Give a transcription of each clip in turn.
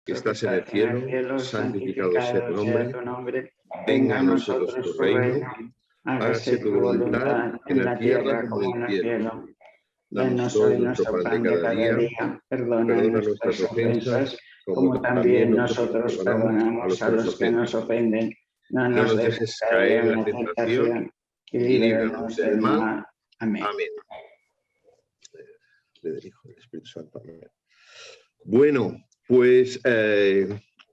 que estás en el cielo, santificado sea tu nombre. Venga a nosotros tu reino. Hágase tu voluntad en la tierra como en el cielo. Danos hoy nuestro pan de cada día. Perdona nuestras ofensas, como también nosotros perdonamos a los que nos ofenden. No nos dejes caer en la tentación y líbranos del mal. Amén. Amén. Del Hijo del Espíritu Santo. Amén. Bueno, pues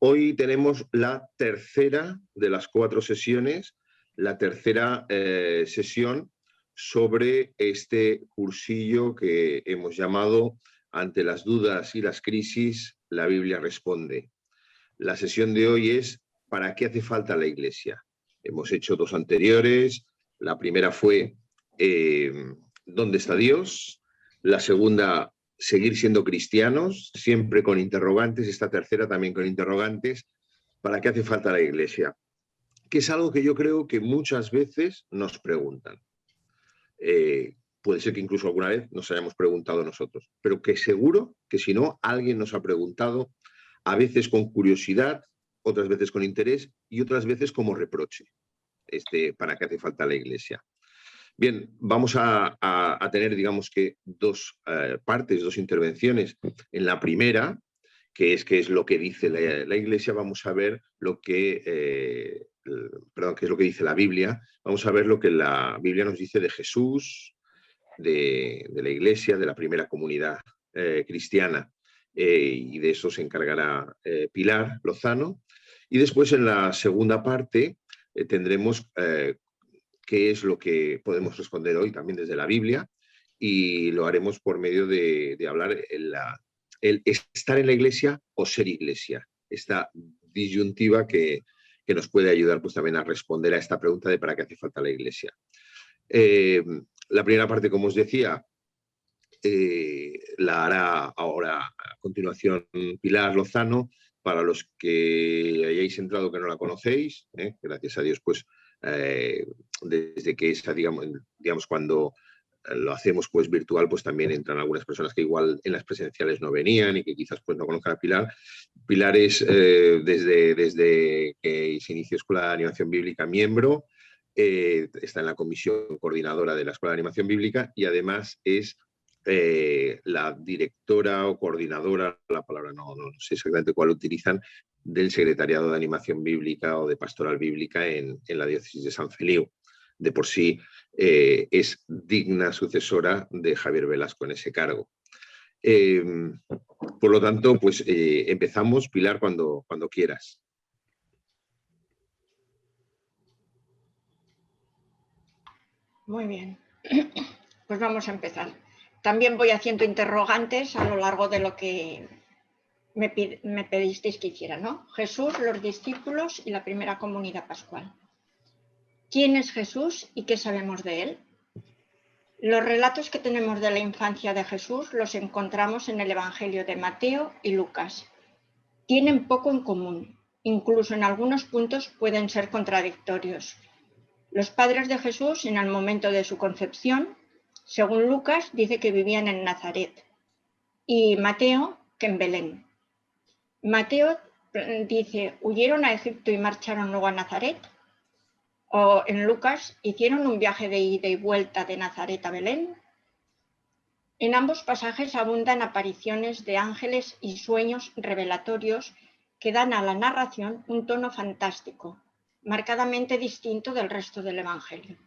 hoy tenemos la tercera de las 4 sesiones, la tercera sesión sobre este cursillo que hemos llamado Ante las dudas y las crisis, la Biblia responde. La sesión de hoy es ¿para qué hace falta la Iglesia? Hemos hecho 2 anteriores. La primera fue ¿dónde está Dios? La segunda, seguir siendo cristianos, siempre con interrogantes. Esta tercera también con interrogantes. ¿Para qué hace falta la Iglesia? Que es algo que yo creo que muchas veces nos preguntan. Puede ser que incluso alguna vez nos hayamos preguntado nosotros, pero que seguro que si no, alguien nos ha preguntado, a veces con curiosidad, otras veces con interés y otras veces como reproche. ¿Para qué hace falta la Iglesia? Bien, vamos a tener, digamos que, 2 partes, 2 intervenciones. En la primera, que es lo que dice la Iglesia, vamos a ver lo que, que es lo que dice la Biblia. Vamos a ver lo que la Biblia nos dice de Jesús, de la Iglesia, de la primera comunidad cristiana, y de eso se encargará Pilar Lozano. Y después, en la segunda parte, tendremos qué es lo que podemos responder hoy también desde la Biblia, y lo haremos por medio de hablar el estar en la Iglesia o ser Iglesia, esta disyuntiva que nos puede ayudar pues también a responder a esta pregunta de ¿para qué hace falta la Iglesia? La primera parte, como os decía, la hará ahora a continuación Pilar Lozano. Para los que hayáis entrado que no la conocéis, gracias a Dios, pues desde que esa, digamos, cuando lo hacemos pues virtual, pues también entran algunas personas que igual en las presenciales no venían y que quizás pues no conozcan a Pilar. Pilar es desde que se inició Escuela de Animación Bíblica miembro, está en la comisión coordinadora de la Escuela de Animación Bíblica y además es la directora o coordinadora, la palabra no sé exactamente cuál utilizan, del Secretariado de Animación Bíblica o de Pastoral Bíblica en la diócesis de San Feliu. De por sí es digna sucesora de Javier Velasco en ese cargo. Por lo tanto, pues empezamos, Pilar, cuando quieras. Muy bien, pues vamos a empezar. También voy haciendo interrogantes a lo largo de lo que me pedisteis que hiciera, ¿no? Jesús, los discípulos y la primera comunidad pascual. ¿Quién es Jesús y qué sabemos de él? Los relatos que tenemos de la infancia de Jesús los encontramos en el Evangelio de Mateo y Lucas. Tienen poco en común, incluso en algunos puntos pueden ser contradictorios. Los padres de Jesús, en el momento de su concepción, según Lucas, dice que vivían en Nazaret y Mateo que en Belén. Mateo dice, huyeron a Egipto y marcharon luego a Nazaret. O en Lucas, hicieron un viaje de ida y vuelta de Nazaret a Belén. En ambos pasajes abundan apariciones de ángeles y sueños revelatorios que dan a la narración un tono fantástico, marcadamente distinto del resto del Evangelio.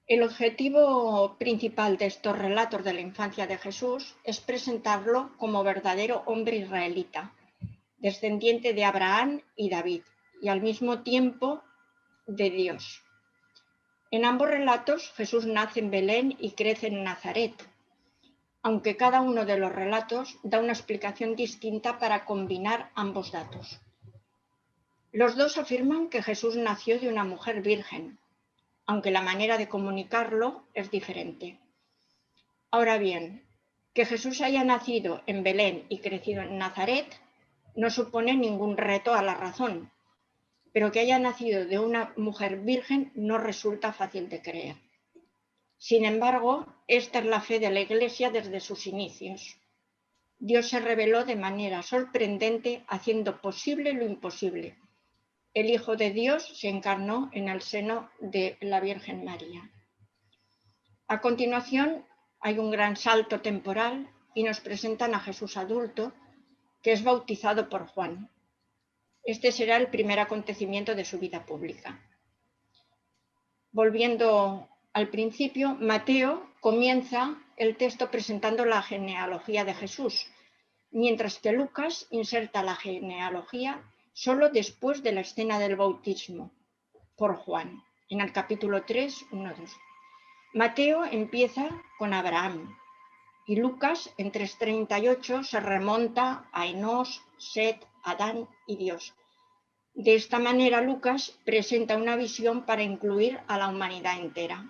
El objetivo principal de estos relatos de la infancia de Jesús es presentarlo como verdadero hombre israelita, descendiente de Abraham y David, y al mismo tiempo de Dios. En ambos relatos Jesús nace en Belén y crece en Nazaret, aunque cada uno de los relatos da una explicación distinta para combinar ambos datos. Los dos afirman que Jesús nació de una mujer virgen, aunque la manera de comunicarlo es diferente. Ahora bien, que Jesús haya nacido en Belén y crecido en Nazaret no supone ningún reto a la razón, pero que haya nacido de una mujer virgen no resulta fácil de creer. Sin embargo, esta es la fe de la Iglesia desde sus inicios. Dios se reveló de manera sorprendente, haciendo posible lo imposible. El Hijo de Dios se encarnó en el seno de la Virgen María. A continuación, hay un gran salto temporal y nos presentan a Jesús adulto, que es bautizado por Juan. Este será el primer acontecimiento de su vida pública. Volviendo al principio, Mateo comienza el texto presentando la genealogía de Jesús, mientras que Lucas inserta la genealogía solo después de la escena del bautismo por Juan, en el capítulo 3, 1-2. Mateo empieza con Abraham y Lucas en 3:38 se remonta a Enós, Set, Adán y Dios. De esta manera, Lucas presenta una visión para incluir a la humanidad entera.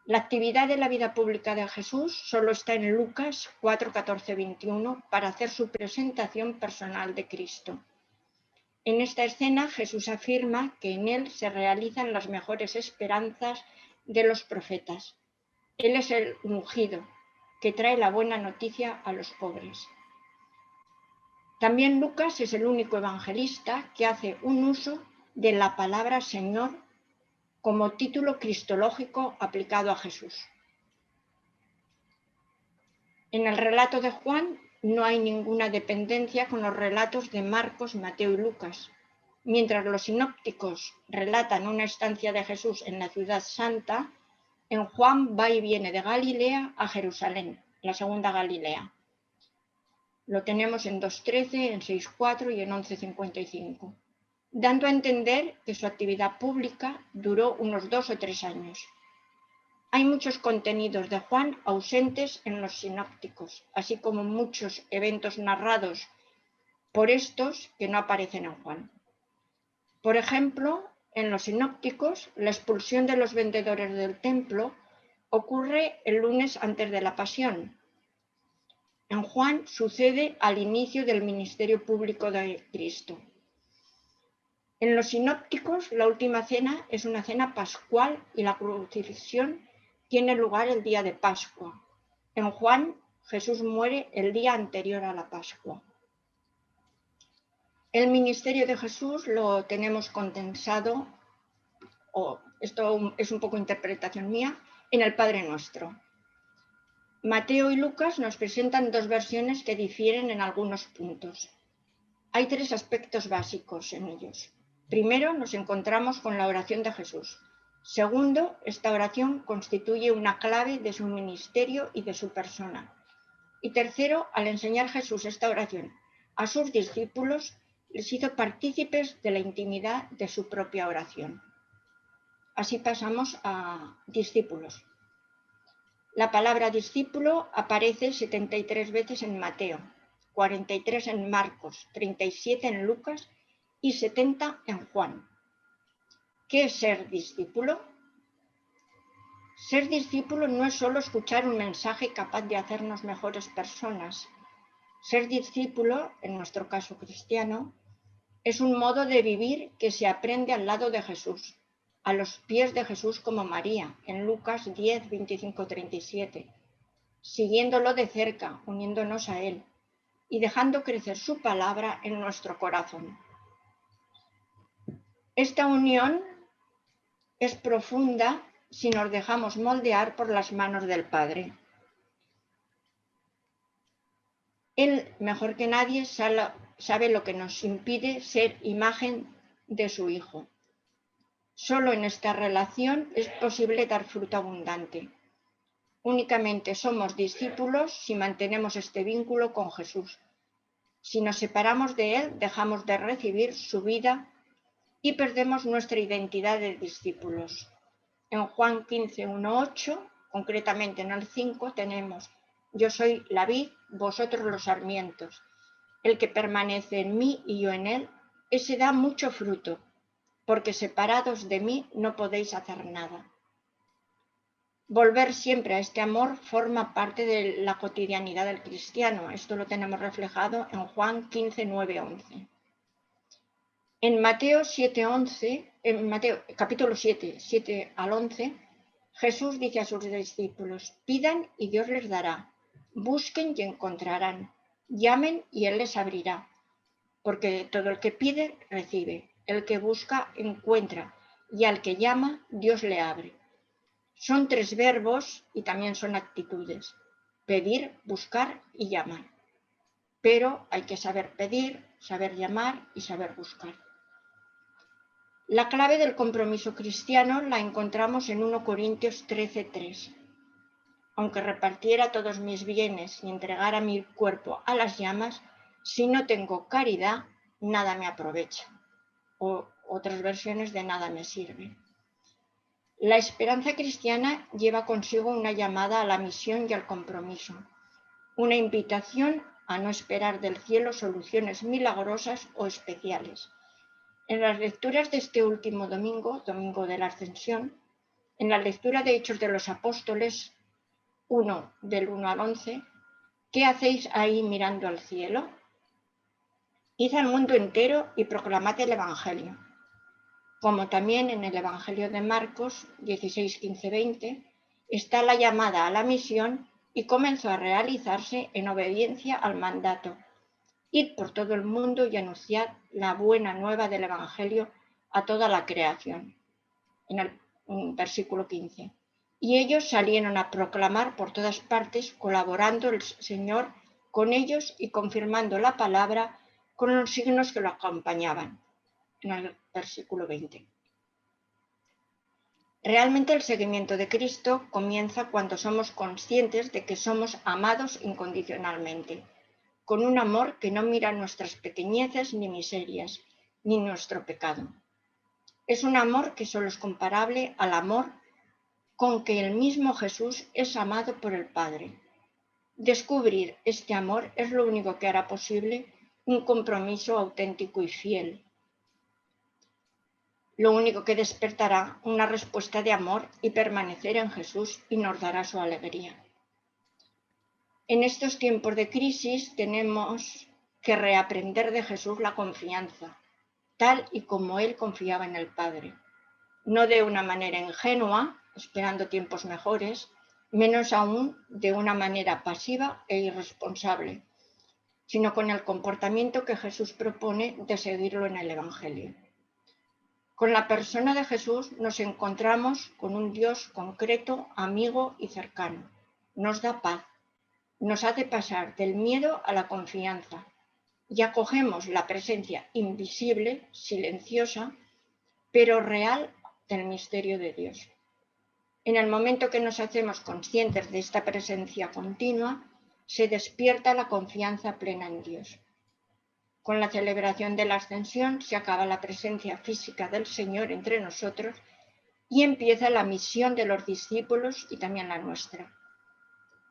La actividad de la vida pública de Jesús solo está en Lucas 4, 14, 21 para hacer su presentación personal de Cristo. En esta escena, Jesús afirma que en él se realizan las mejores esperanzas de los profetas. Él es el ungido, que trae la buena noticia a los pobres. También Lucas es el único evangelista que hace un uso de la palabra Señor como título cristológico aplicado a Jesús. En el relato de Juan no hay ninguna dependencia con los relatos de Marcos, Mateo y Lucas. Mientras los sinópticos relatan una estancia de Jesús en la ciudad santa, en Juan va y viene de Galilea a Jerusalén, la segunda Galilea. Lo tenemos en 2:13, en 6:4 y en 11:55, dando a entender que su actividad pública duró unos 2 o 3 años. Hay muchos contenidos de Juan ausentes en los sinópticos, así como muchos eventos narrados por estos que no aparecen en Juan. Por ejemplo, en los sinópticos, la expulsión de los vendedores del templo ocurre el lunes antes de la pasión. En Juan sucede al inicio del ministerio público de Cristo. En los sinópticos, la última cena es una cena pascual y la crucifixión tiene lugar el día de Pascua. En Juan, Jesús muere el día anterior a la Pascua. El ministerio de Jesús lo tenemos condensado, esto es un poco interpretación mía, en el Padre Nuestro. Mateo y Lucas nos presentan dos versiones que difieren en algunos puntos. Hay 3 aspectos básicos en ellos. Primero, nos encontramos con la oración de Jesús. Segundo, esta oración constituye una clave de su ministerio y de su persona. Y tercero, al enseñar Jesús esta oración a sus discípulos, les hizo partícipes de la intimidad de su propia oración. Así pasamos a discípulos. La palabra discípulo aparece 73 veces en Mateo, 43 en Marcos, 37 en Lucas y 70 en Juan. ¿Qué es ser discípulo? Ser discípulo no es solo escuchar un mensaje capaz de hacernos mejores personas. Ser discípulo, en nuestro caso cristiano, es un modo de vivir que se aprende al lado de Jesús, a los pies de Jesús como María, en Lucas 10, 25, 37, siguiéndolo de cerca, uniéndonos a él y dejando crecer su palabra en nuestro corazón. Esta unión es profunda si nos dejamos moldear por las manos del Padre. Él, mejor que nadie, sabe lo que nos impide ser imagen de su Hijo. Solo en esta relación es posible dar fruto abundante. Únicamente somos discípulos si mantenemos este vínculo con Jesús. Si nos separamos de Él, dejamos de recibir su vida y perdemos nuestra identidad de discípulos. En Juan 15, 1-8, concretamente en el 5, tenemos: yo soy la vid, vosotros los sarmientos. El que permanece en mí y yo en él, ese da mucho fruto, porque separados de mí no podéis hacer nada. Volver siempre a este amor forma parte de la cotidianidad del cristiano. Esto lo tenemos reflejado en Juan 15, 9-11. En Mateo 7:11, en Mateo capítulo 7, 7 al 11, Jesús dice a sus discípulos: pidan y Dios les dará, Busquen y encontrarán. Llamen y Él les abrirá. Porque todo el que pide, recibe. El que busca, encuentra. Y al que llama, Dios le abre. Son 3 verbos y también son actitudes. Pedir, buscar y llamar. Pero hay que saber pedir, saber llamar y saber buscar. La clave del compromiso cristiano la encontramos en 1 Corintios 13:3. Aunque repartiera todos mis bienes y entregara mi cuerpo a las llamas, si no tengo caridad, nada me aprovecha. O otras versiones de nada me sirve. La esperanza cristiana lleva consigo una llamada a la misión y al compromiso, una invitación a no esperar del cielo soluciones milagrosas o especiales. En las lecturas de este último domingo, domingo de la Ascensión, en la lectura de Hechos de los Apóstoles 1, del 1 al 11, ¿qué hacéis ahí mirando al cielo? Id al mundo entero y proclamad el Evangelio. Como también en el Evangelio de Marcos 16, 15, 20, está la llamada a la misión y comenzó a realizarse en obediencia al mandato. Id por todo el mundo y anunciad la buena nueva del Evangelio a toda la creación. En el versículo 15. Y ellos salieron a proclamar por todas partes, colaborando el Señor con ellos y confirmando la palabra con los signos que lo acompañaban. En el versículo 20. Realmente el seguimiento de Cristo comienza cuando somos conscientes de que somos amados incondicionalmente, con un amor que no mira nuestras pequeñeces ni miserias, ni nuestro pecado. Es un amor que solo es comparable al amor con que el mismo Jesús es amado por el Padre. Descubrir este amor es lo único que hará posible un compromiso auténtico y fiel. Lo único que despertará una respuesta de amor y permanecer en Jesús y nos dará su alegría. En estos tiempos de crisis tenemos que reaprender de Jesús la confianza, tal y como Él confiaba en el Padre. No de una manera ingenua, esperando tiempos mejores, menos aún de una manera pasiva e irresponsable, sino con el comportamiento que Jesús propone de seguirlo en el Evangelio. Con la persona de Jesús nos encontramos con un Dios concreto, amigo y cercano. Nos da paz, nos hace pasar del miedo a la confianza y acogemos la presencia invisible, silenciosa, pero real del misterio de Dios. En el momento que nos hacemos conscientes de esta presencia continua, se despierta la confianza plena en Dios. Con la celebración de la Ascensión se acaba la presencia física del Señor entre nosotros y empieza la misión de los discípulos y también la nuestra.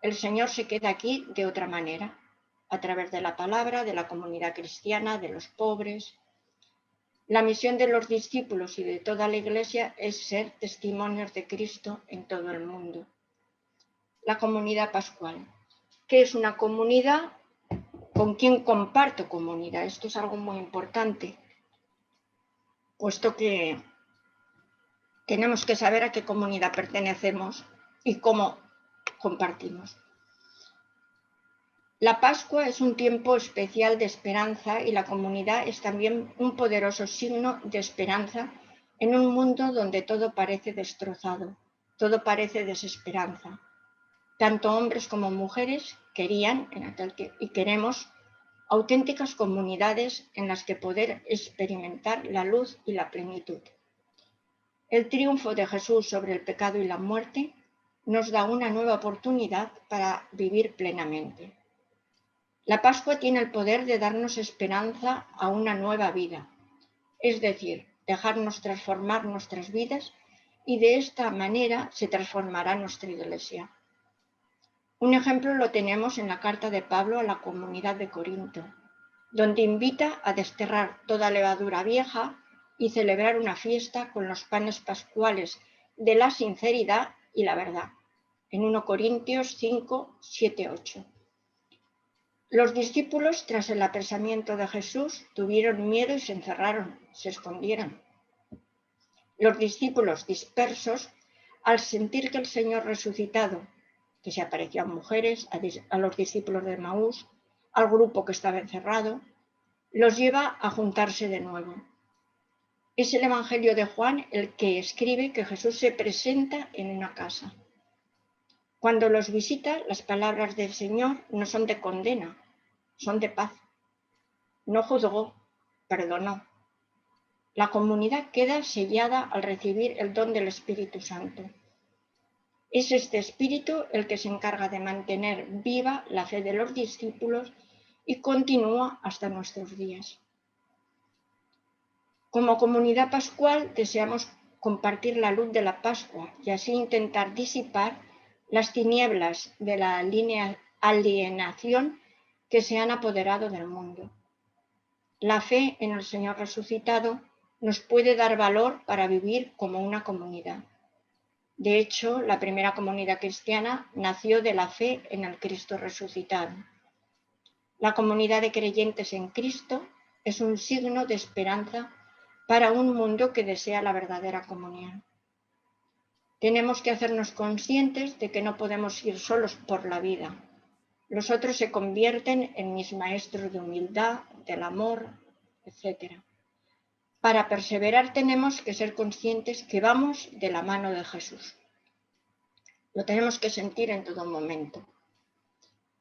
El Señor se queda aquí de otra manera, a través de la palabra, de la comunidad cristiana, de los pobres. La misión de los discípulos y de toda la Iglesia es ser testimonios de Cristo en todo el mundo. La comunidad pascual, que es una comunidad con quien comparto comunidad. Esto es algo muy importante, puesto que tenemos que saber a qué comunidad pertenecemos y cómo compartimos. La Pascua es un tiempo especial de esperanza y la comunidad es también un poderoso signo de esperanza en un mundo donde todo parece destrozado, todo parece desesperanza. Tanto hombres como mujeres querían y queremos auténticas comunidades en las que poder experimentar la luz y la plenitud. El triunfo de Jesús sobre el pecado y la muerte nos da una nueva oportunidad para vivir plenamente. La Pascua tiene el poder de darnos esperanza a una nueva vida, es decir, dejarnos transformar nuestras vidas y de esta manera se transformará nuestra Iglesia. Un ejemplo lo tenemos en la carta de Pablo a la comunidad de Corinto, donde invita a desterrar toda levadura vieja y celebrar una fiesta con los panes pascuales de la sinceridad y la verdad, en 1 Corintios 5, 7, 8. Los discípulos, tras el apresamiento de Jesús, tuvieron miedo y se encerraron, se escondieron. Los discípulos dispersos, al sentir que el Señor resucitado que se apareció a mujeres, a los discípulos de Maús, al grupo que estaba encerrado, los lleva a juntarse de nuevo. Es el Evangelio de Juan el que escribe que Jesús se presenta en una casa. Cuando los visita, las palabras del Señor no son de condena, son de paz. No juzgó, perdonó. La comunidad queda sellada al recibir el don del Espíritu Santo. Es este Espíritu el que se encarga de mantener viva la fe de los discípulos y continúa hasta nuestros días. Como comunidad pascual deseamos compartir la luz de la Pascua y así intentar disipar las tinieblas de la alienación que se han apoderado del mundo. La fe en el Señor resucitado nos puede dar valor para vivir como una comunidad. De hecho, la primera comunidad cristiana nació de la fe en el Cristo resucitado. La comunidad de creyentes en Cristo es un signo de esperanza para un mundo que desea la verdadera comunión. Tenemos que hacernos conscientes de que no podemos ir solos por la vida. Los otros se convierten en mis maestros de humildad, del amor, etc. Para perseverar tenemos que ser conscientes que vamos de la mano de Jesús. Lo tenemos que sentir en todo momento.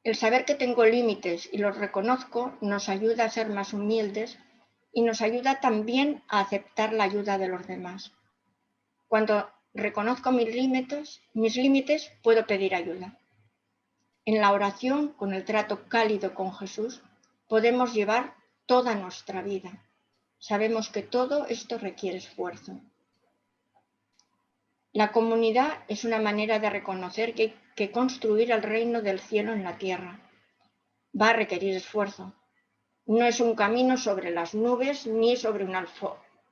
El saber que tengo límites y los reconozco nos ayuda a ser más humildes y nos ayuda también a aceptar la ayuda de los demás. Cuando reconozco mis límites, puedo pedir ayuda. En la oración, con el trato cálido con Jesús, podemos llevar toda nuestra vida. Sabemos que todo esto requiere esfuerzo. La comunidad es una manera de reconocer que construir el reino del cielo en la tierra va a requerir esfuerzo. No es un camino sobre las nubes ni sobre una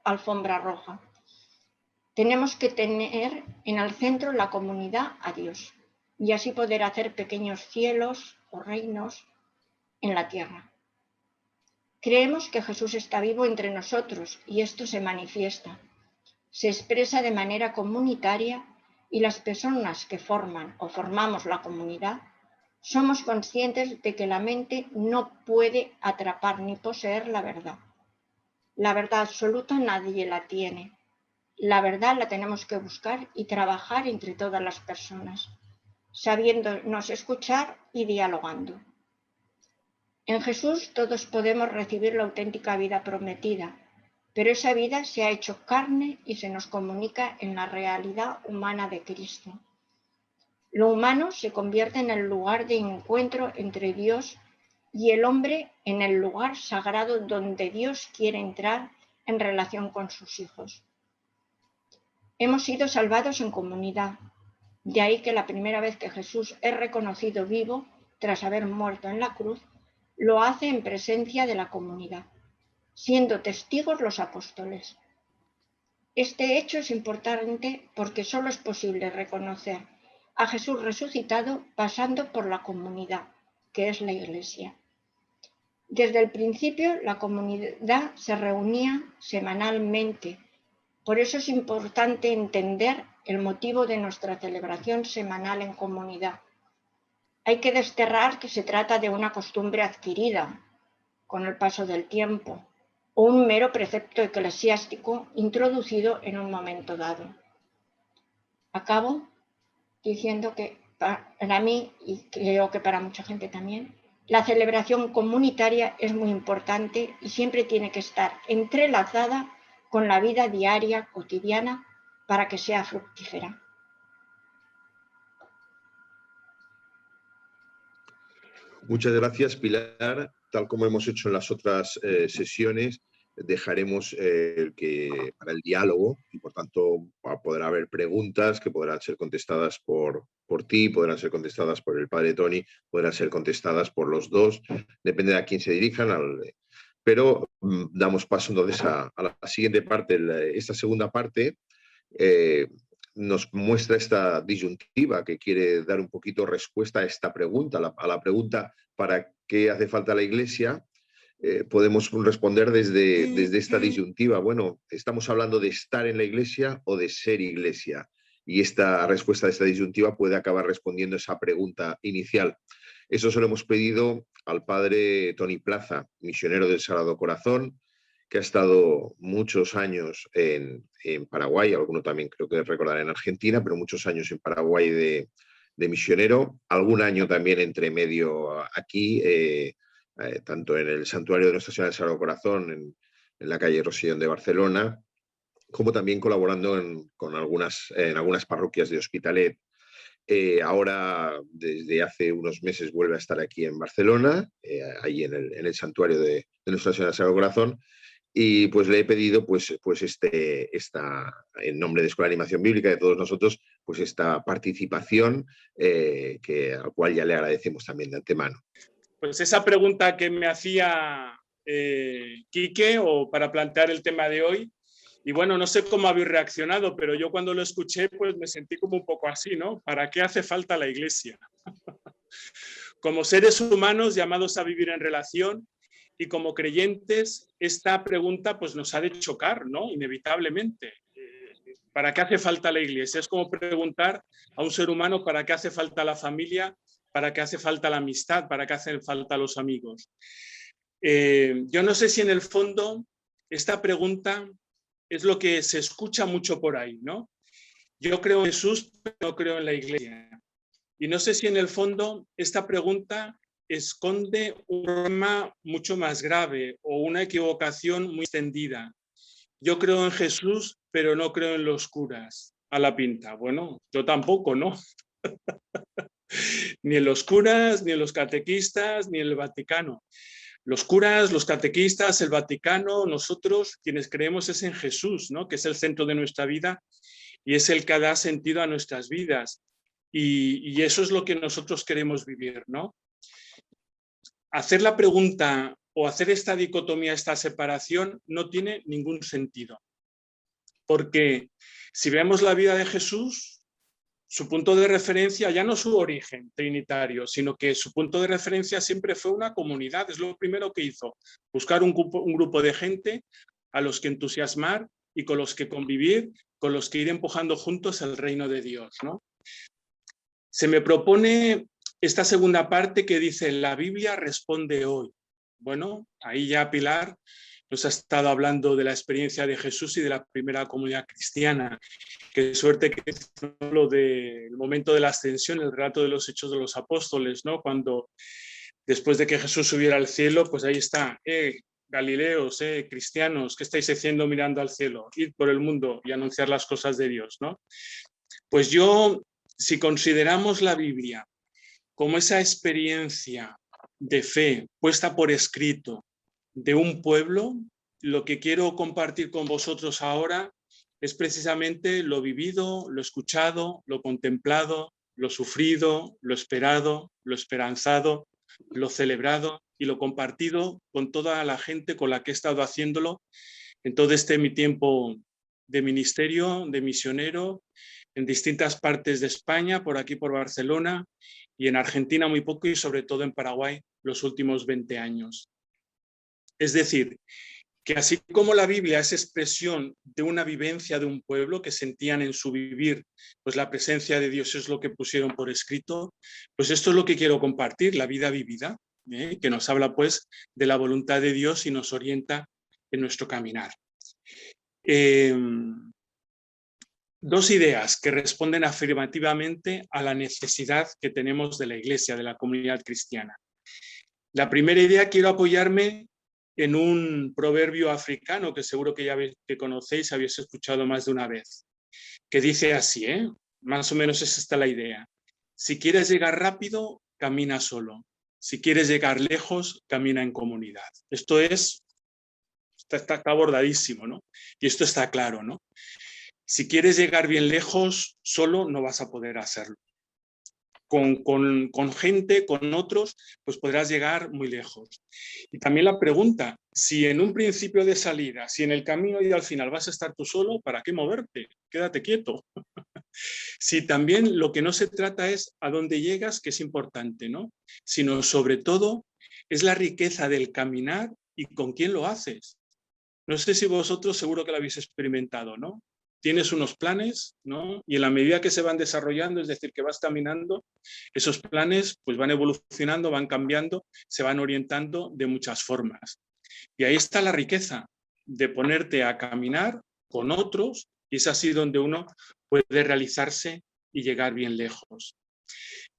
alfombra roja. Tenemos que tener en el centro la comunidad a Dios y así poder hacer pequeños cielos o reinos en la tierra. Creemos que Jesús está vivo entre nosotros y esto se manifiesta. Se expresa de manera comunitaria y las personas que forman o formamos la comunidad somos conscientes de que la mente no puede atrapar ni poseer la verdad. La verdad absoluta nadie la tiene. La verdad la tenemos que buscar y trabajar entre todas las personas, sabiéndonos escuchar y dialogando. En Jesús todos podemos recibir la auténtica vida prometida, pero esa vida se ha hecho carne y se nos comunica en la realidad humana de Cristo. Lo humano se convierte en el lugar de encuentro entre Dios y el hombre en el lugar sagrado donde Dios quiere entrar en relación con sus hijos. Hemos sido salvados en comunidad, de ahí que la primera vez que Jesús es reconocido vivo, tras haber muerto en la cruz, lo hace en presencia de la comunidad, siendo testigos los apóstoles. Este hecho es importante porque solo es posible reconocer a Jesús resucitado pasando por la comunidad, que es la Iglesia. Desde el principio, la comunidad se reunía semanalmente. Por eso es importante entender el motivo de nuestra celebración semanal en comunidad. Hay que desterrar que se trata de una costumbre adquirida con el paso del tiempo o un mero precepto eclesiástico introducido en un momento dado. Acabo diciendo que para mí, y creo que para mucha gente también, la celebración comunitaria es muy importante y siempre tiene que estar entrelazada con la vida diaria, cotidiana, para que sea fructífera. Muchas gracias, Pilar. Tal como hemos hecho en las otras sesiones, dejaremos para el diálogo y, por tanto, podrá haber preguntas que podrán ser contestadas por ti, podrán ser contestadas por el padre Tony, podrán ser contestadas por los dos, depende de a quién se dirijan. Pero damos paso entonces a la siguiente parte. Esta segunda parte nos muestra esta disyuntiva que quiere dar un poquito respuesta a esta pregunta, a la pregunta ¿para qué hace falta la Iglesia? Podemos responder desde esta disyuntiva. Bueno, ¿estamos hablando de estar en la Iglesia o de ser Iglesia? y esta respuesta de esta disyuntiva puede acabar respondiendo esa pregunta inicial. Eso se lo hemos pedido al padre Tony Plaza, misionero del Sagrado Corazón, que ha estado muchos años en Paraguay, alguno también creo que recordar en Argentina, pero muchos años en Paraguay de misionero, algún año también entre medio aquí, tanto en el santuario de Nuestra Señora del Sagrado Corazón, en la calle Rosellón de Barcelona, como también colaborando en algunas parroquias de Hospitalet. Ahora, desde hace unos meses, vuelve a estar aquí en Barcelona, allí en el santuario de Nuestra Señora del Sagrado Corazón, y pues le he pedido en nombre de Escuela de Animación Bíblica, de todos nosotros, pues esta participación, al cual ya le agradecemos también de antemano. Pues esa pregunta que me hacía Quique, o para plantear el tema de hoy, y bueno, no sé cómo habéis reaccionado, pero yo cuando lo escuché, pues me sentí como un poco así, ¿no? ¿Para qué hace falta la Iglesia? Como seres humanos llamados a vivir en relación y como creyentes, esta pregunta pues nos ha de chocar, ¿no? Inevitablemente. ¿Para qué hace falta la Iglesia? Es como preguntar a un ser humano para qué hace falta la familia, para qué hace falta la amistad, para qué hacen falta los amigos. Yo no sé si en el fondo esta pregunta es lo que se escucha mucho por ahí, ¿no? Yo creo en Jesús, pero no creo en la Iglesia. Y no sé si en el fondo esta pregunta esconde un problema mucho más grave o una equivocación muy extendida. Yo creo en Jesús, pero no creo en los curas. A la pinta. Bueno, yo tampoco, ¿no? Ni en los curas, ni en los catequistas, ni en el Vaticano. Los curas, los catequistas, el Vaticano, nosotros quienes creemos es en Jesús, ¿no? Que es el centro de nuestra vida y es el que da sentido a nuestras vidas. Y eso es lo que nosotros queremos vivir, ¿no? Hacer la pregunta o hacer esta dicotomía, esta separación, no tiene ningún sentido. Porque si vemos la vida de Jesús, su punto de referencia, ya no su origen trinitario, sino que su punto de referencia siempre fue una comunidad. Es lo primero que hizo, buscar un grupo de gente a los que entusiasmar y con los que convivir, con los que ir empujando juntos el reino de Dios, ¿no? Se me propone esta segunda parte que dice, la Biblia responde hoy. Bueno, ahí ya Pilar nos ha estado hablando de la experiencia de Jesús y de la primera comunidad cristiana. Qué suerte que es lo del momento de la ascensión, el relato de los Hechos de los Apóstoles, ¿no? Cuando después de que Jesús subiera al cielo, pues ahí está, Galileos, cristianos, ¿qué estáis haciendo mirando al cielo? Id por el mundo y anunciar las cosas de Dios, ¿no? Pues yo, si consideramos la Biblia como esa experiencia de fe puesta por escrito de un pueblo, lo que quiero compartir con vosotros ahora es precisamente lo vivido, lo escuchado, lo contemplado, lo sufrido, lo esperado, lo esperanzado, lo celebrado y lo compartido con toda la gente con la que he estado haciéndolo en todo mi tiempo de ministerio, de misionero, en distintas partes de España, por aquí por Barcelona, y en Argentina muy poco y sobre todo en Paraguay los últimos 20 años. Es decir, que así como la Biblia es expresión de una vivencia de un pueblo que sentían en su vivir, pues la presencia de Dios es lo que pusieron por escrito, pues esto es lo que quiero compartir, la vida vivida, que nos habla pues de la voluntad de Dios y nos orienta en nuestro caminar. Dos ideas que responden afirmativamente a la necesidad que tenemos de la Iglesia, de la comunidad cristiana. La primera idea, quiero apoyarme en un proverbio africano que seguro que ya conocéis, habéis escuchado más de una vez, que dice así, más o menos es esta la idea. Si quieres llegar rápido, camina solo. Si quieres llegar lejos, camina en comunidad. Esto está abordadísimo, ¿no? Y esto está claro, ¿no? Si quieres llegar bien lejos, solo no vas a poder hacerlo. Con gente, con otros, pues podrás llegar muy lejos. Y también la pregunta, si en un principio de salida, si en el camino y al final vas a estar tú solo, ¿para qué moverte? Quédate quieto. Si también lo que no se trata es a dónde llegas, que es importante, ¿no? Sino sobre todo es la riqueza del caminar y con quién lo haces. No sé si vosotros seguro que lo habéis experimentado, ¿no? tienes unos planes, ¿no? Y en la medida que se van desarrollando, es decir, que vas caminando, esos planes pues van evolucionando, van cambiando, se van orientando de muchas formas. Y ahí está la riqueza de ponerte a caminar con otros, y es así donde uno puede realizarse y llegar bien lejos.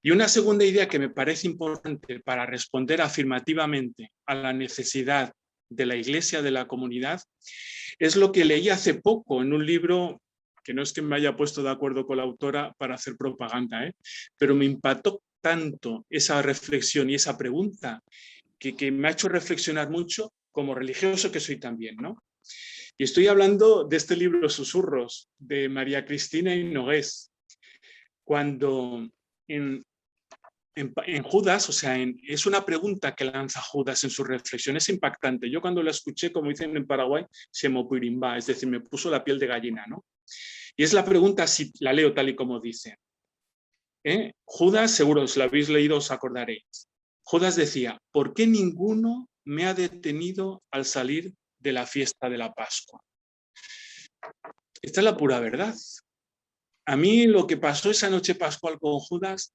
Y una segunda idea que me parece importante para responder afirmativamente a la necesidad de la Iglesia, de la comunidad, es lo que leí hace poco en un libro, que no es que me haya puesto de acuerdo con la autora para hacer propaganda, pero me impactó tanto esa reflexión y esa pregunta que me ha hecho reflexionar mucho como religioso que soy también, ¿no? Y estoy hablando de este libro Susurros, de María Cristina Hinogués, cuando en Judas, o sea, es una pregunta que lanza Judas en su reflexión, es impactante. Yo cuando la escuché, como dicen en Paraguay, se me opirimbá, es decir, me puso la piel de gallina, ¿no? Y es la pregunta, si la leo tal y como dice. Judas, seguro, si la habéis leído os acordaréis. Judas decía, ¿por qué ninguno me ha detenido al salir de la fiesta de la Pascua? Esta es la pura verdad. A mí lo que pasó esa noche pascual con Judas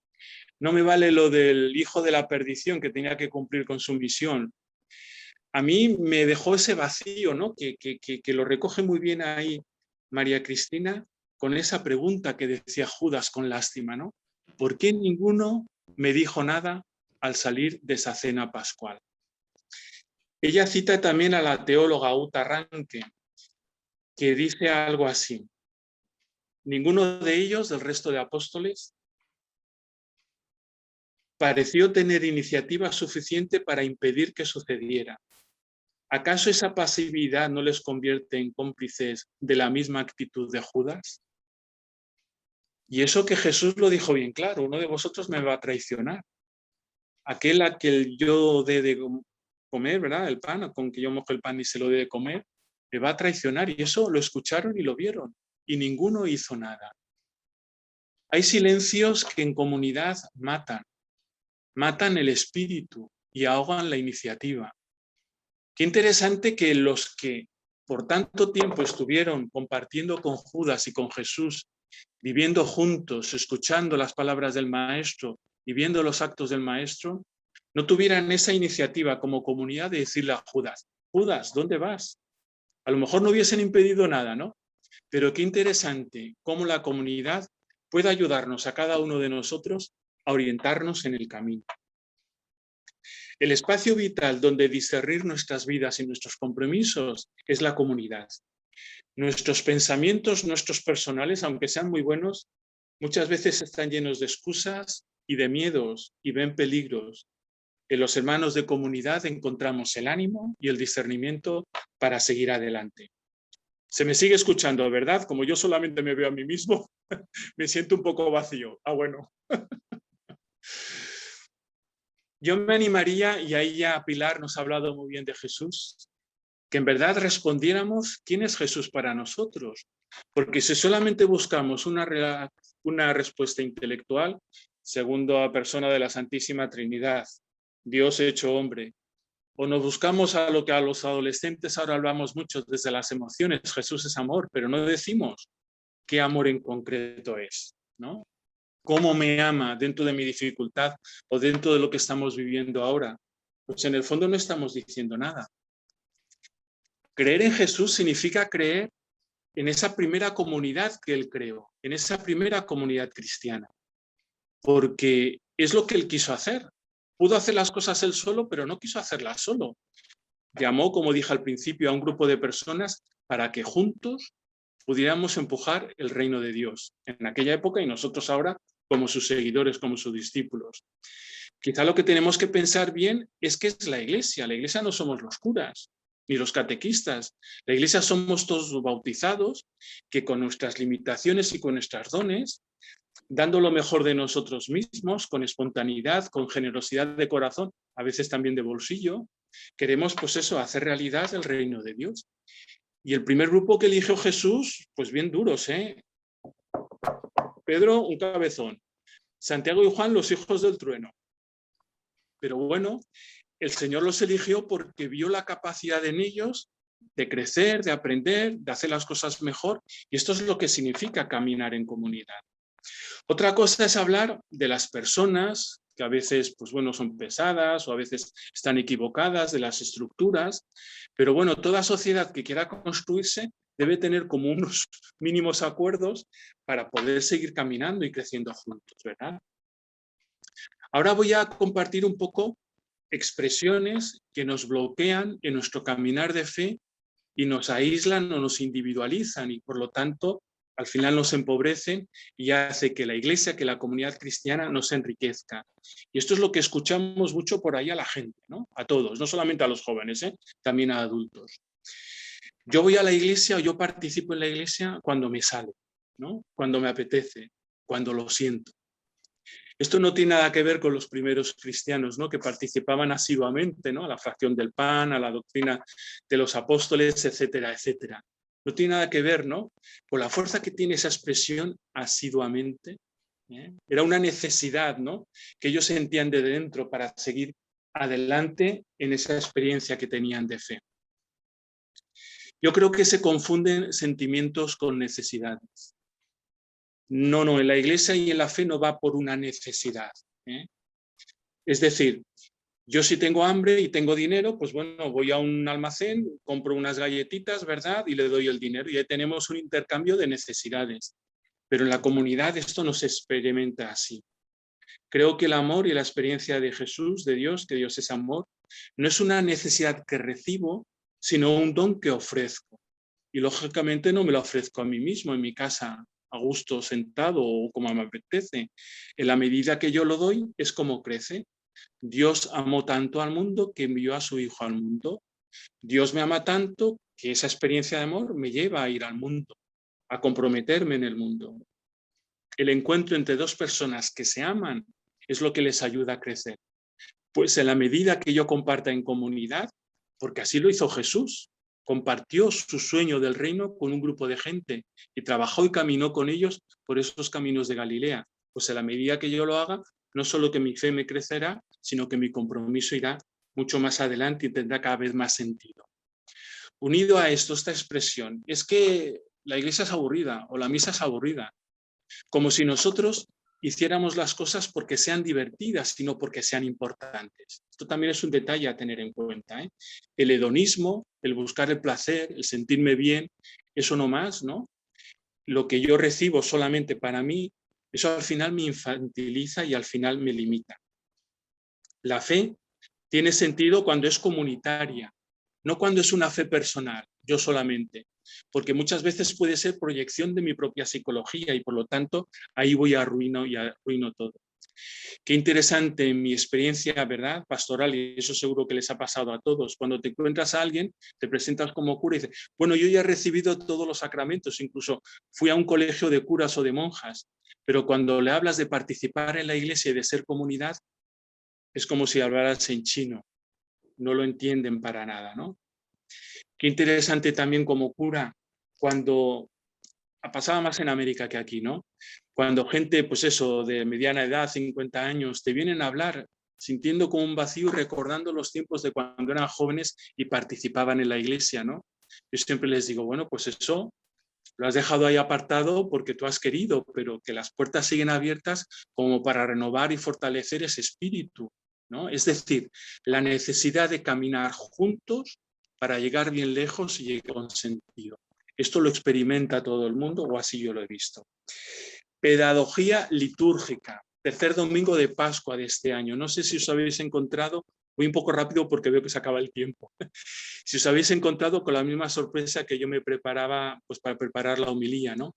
no me vale lo del hijo de la perdición que tenía que cumplir con su misión. A mí me dejó ese vacío, ¿no? Que lo recoge muy bien ahí María Cristina con esa pregunta que decía Judas con lástima, ¿no? ¿Por qué ninguno me dijo nada al salir de esa cena pascual? Ella cita también a la teóloga Uta Ranke, que dice algo así. Ninguno de ellos, del resto de apóstoles, pareció tener iniciativa suficiente para impedir que sucediera. ¿Acaso esa pasividad no les convierte en cómplices de la misma actitud de Judas? Y eso que Jesús lo dijo bien claro, uno de vosotros me va a traicionar. Aquel a que yo dé de comer, ¿verdad? El pan, con que yo mojo el pan y se lo dé de comer, me va a traicionar. Y eso lo escucharon y lo vieron. Y ninguno hizo nada. Hay silencios que en comunidad matan el espíritu y ahogan la iniciativa. Qué interesante que los que por tanto tiempo estuvieron compartiendo con Judas y con Jesús, viviendo juntos, escuchando las palabras del Maestro y viendo los actos del Maestro, no tuvieran esa iniciativa como comunidad de decirle a Judas, Judas, ¿dónde vas? A lo mejor no hubiesen impedido nada, ¿no? Pero qué interesante cómo la comunidad puede ayudarnos a cada uno de nosotros a orientarnos en el camino. El espacio vital donde discernir nuestras vidas y nuestros compromisos es la comunidad. Nuestros pensamientos, nuestros personales, aunque sean muy buenos, muchas veces están llenos de excusas y de miedos y ven peligros. En los hermanos de comunidad encontramos el ánimo y el discernimiento para seguir adelante. Se me sigue escuchando, ¿verdad? Como yo solamente me veo a mí mismo, me siento un poco vacío. Ah, bueno. Yo me animaría, y ahí ya Pilar nos ha hablado muy bien de Jesús, que en verdad respondiéramos quién es Jesús para nosotros. Porque si solamente buscamos una respuesta intelectual, segunda persona de la Santísima Trinidad, Dios hecho hombre, o nos buscamos a lo que a los adolescentes ahora hablamos mucho desde las emociones, Jesús es amor, pero no decimos qué amor en concreto es, ¿no? ¿Cómo me ama dentro de mi dificultad o dentro de lo que estamos viviendo ahora? Pues en el fondo no estamos diciendo nada. Creer en Jesús significa creer en esa primera comunidad que Él creó, en esa primera comunidad cristiana, porque es lo que Él quiso hacer. Pudo hacer las cosas Él solo, pero no quiso hacerlas solo. Llamó, como dije al principio, a un grupo de personas para que juntos pudiéramos empujar el reino de Dios en aquella época y nosotros ahora como sus seguidores, como sus discípulos. Quizá lo que tenemos que pensar bien es que es la Iglesia. La Iglesia no somos los curas ni los catequistas. La Iglesia somos todos los bautizados que con nuestras limitaciones y con nuestros dones, dando lo mejor de nosotros mismos, con espontaneidad, con generosidad de corazón, a veces también de bolsillo, queremos pues eso, hacer realidad el reino de Dios. Y el primer grupo que eligió Jesús, pues bien duros, ¿eh? Pedro, un cabezón. Santiago y Juan, los hijos del trueno. Pero bueno, el Señor los eligió porque vio la capacidad en ellos de crecer, de aprender, de hacer las cosas mejor, y esto es lo que significa caminar en comunidad. Otra cosa es hablar de las personas que a veces, pues bueno, son pesadas o a veces están equivocadas, de las estructuras, pero bueno, toda sociedad que quiera construirse debe tener como unos mínimos acuerdos para poder seguir caminando y creciendo juntos, ¿verdad? Ahora voy a compartir un poco expresiones que nos bloquean en nuestro caminar de fe y nos aíslan o nos individualizan y por lo tanto al final nos empobrecen y hace que la iglesia, que la comunidad cristiana no se enriquezca. Y esto es lo que escuchamos mucho por ahí a la gente, ¿no? A todos, no solamente a los jóvenes, también a adultos. Yo voy a la iglesia o yo participo en la iglesia cuando me sale, ¿no? Cuando me apetece, cuando lo siento. Esto no tiene nada que ver con los primeros cristianos, ¿no? Que participaban asiduamente, ¿no? A la fracción del pan, a la doctrina de los apóstoles, etcétera, etcétera. No tiene nada que ver, ¿no? Con la fuerza que tiene esa expresión asiduamente. Era una necesidad, ¿no? Que ellos sentían de dentro para seguir adelante en esa experiencia que tenían de fe. Yo creo que se confunden sentimientos con necesidades. No, en la iglesia y en la fe no va por una necesidad. Es decir, yo si tengo hambre y tengo dinero, pues bueno, voy a un almacén, compro unas galletitas, ¿verdad? Y le doy el dinero y ahí tenemos un intercambio de necesidades. Pero en la comunidad esto no se experimenta así. Creo que el amor y la experiencia de Jesús, de Dios, que Dios es amor, no es una necesidad que recibo, sino un don que ofrezco. Y lógicamente no me lo ofrezco a mí mismo, en mi casa, a gusto, sentado o como me apetece. En la medida que yo lo doy, es como crece. Dios amó tanto al mundo que envió a su Hijo al mundo. Dios me ama tanto que esa experiencia de amor me lleva a ir al mundo, a comprometerme en el mundo. El encuentro entre dos personas que se aman es lo que les ayuda a crecer. Pues en la medida que yo comparta en comunidad, porque así lo hizo Jesús, compartió su sueño del reino con un grupo de gente y trabajó y caminó con ellos por esos caminos de Galilea. Pues en la medida que yo lo haga, no solo que mi fe me crecerá, sino que mi compromiso irá mucho más adelante y tendrá cada vez más sentido. Unido a esto, esta expresión, es que la iglesia es aburrida o la misa es aburrida, como si nosotros hiciéramos las cosas porque sean divertidas, sino porque sean importantes. Esto también es un detalle a tener en cuenta. El hedonismo, el buscar el placer, el sentirme bien, eso no más, ¿no? Lo que yo recibo solamente para mí, eso al final me infantiliza y al final me limita. La fe tiene sentido cuando es comunitaria, no cuando es una fe personal, yo solamente, porque muchas veces puede ser proyección de mi propia psicología y por lo tanto ahí voy a arruino todo. Qué interesante en mi experiencia, ¿verdad? Pastoral, y eso seguro que les ha pasado a todos. Cuando te encuentras a alguien, te presentas como cura y dices, bueno, yo ya he recibido todos los sacramentos, incluso fui a un colegio de curas o de monjas, pero cuando le hablas de participar en la iglesia y de ser comunidad, es como si hablaras en chino. No lo entienden para nada, ¿no? Qué interesante también como cura, cuando pasaba más en América que aquí, ¿no? Cuando gente, pues eso, de mediana edad, 50 años, te vienen a hablar sintiendo como un vacío y recordando los tiempos de cuando eran jóvenes y participaban en la iglesia, ¿no? Yo siempre les digo, bueno, pues eso lo has dejado ahí apartado porque tú has querido, pero que las puertas siguen abiertas como para renovar y fortalecer ese espíritu, ¿no? Es decir, la necesidad de caminar juntos para llegar bien lejos y llegar con sentido. Esto lo experimenta todo el mundo, o así yo lo he visto. Pedagogía litúrgica, tercer domingo de Pascua de este año. No sé si os habéis encontrado, voy un poco rápido porque veo que se acaba el tiempo. Si os habéis encontrado con la misma sorpresa que yo me preparaba pues, para preparar la homilía, ¿no?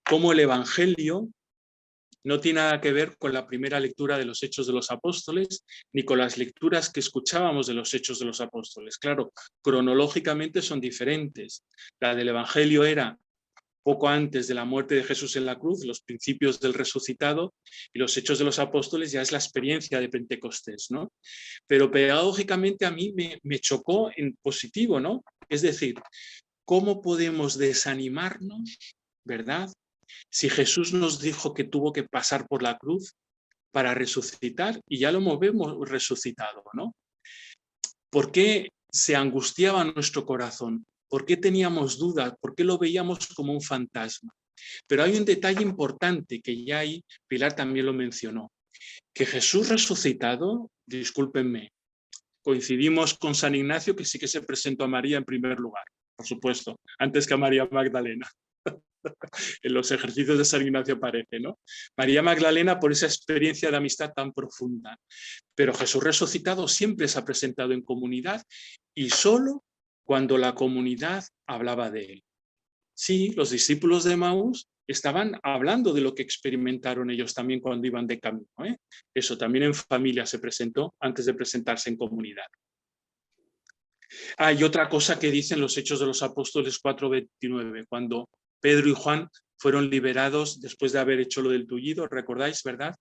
Cómo el Evangelio no tiene nada que ver con la primera lectura de los Hechos de los Apóstoles, ni con las lecturas que escuchábamos de los Hechos de los Apóstoles. Claro, cronológicamente son diferentes. La del Evangelio era poco antes de la muerte de Jesús en la cruz, los principios del resucitado, y los Hechos de los Apóstoles ya es la experiencia de Pentecostés, ¿no? Pero pedagógicamente a mí me chocó en positivo, ¿no? Es decir, ¿cómo podemos desanimarnos, verdad? Si Jesús nos dijo que tuvo que pasar por la cruz para resucitar y ya lo hemos resucitado, ¿no? ¿Por qué se angustiaba nuestro corazón? ¿Por qué teníamos dudas? ¿Por qué lo veíamos como un fantasma? Pero hay un detalle importante que ya ahí Pilar también lo mencionó, que Jesús resucitado, discúlpenme, coincidimos con San Ignacio, que sí que se presentó a María en primer lugar, por supuesto, antes que a María Magdalena. En los ejercicios de San Ignacio aparece, ¿no? María Magdalena por esa experiencia de amistad tan profunda. Pero Jesús resucitado siempre se ha presentado en comunidad y solo cuando la comunidad hablaba de él. Sí, los discípulos de Emaús estaban hablando de lo que experimentaron ellos también cuando iban de camino, ¿eh? Eso también en familia se presentó antes de presentarse en comunidad. Hay otra cosa que dicen los Hechos de los Apóstoles 4:29, cuando Pedro y Juan fueron liberados después de haber hecho lo del tullido, ¿recordáis, verdad?